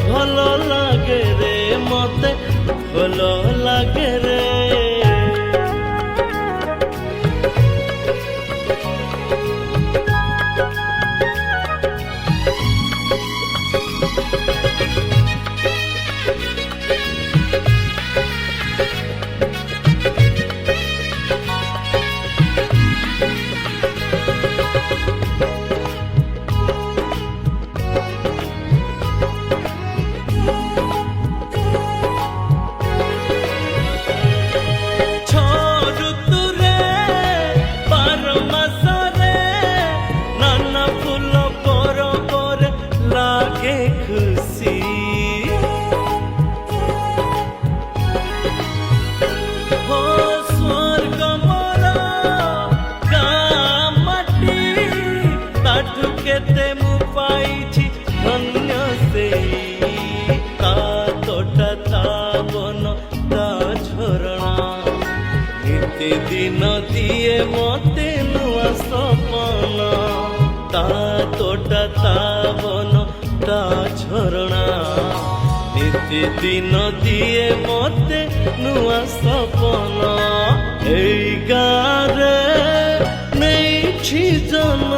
ଭଲ ଲାଗେ ରେ ମତେ ଭଲ ଲାଗେ ରେ। खुशी हो स्वर्ग मोर गाँ माटी ताठू केते मु पाइछि धन्य सेई ता तोटा ता बन ता झरणा नित्य दिन दिए मते नुआ सपना ता तोटा ता बन ता झरणा नित्य दिन दिए मते नुआ सपना। एई गारे नेइछि जन्म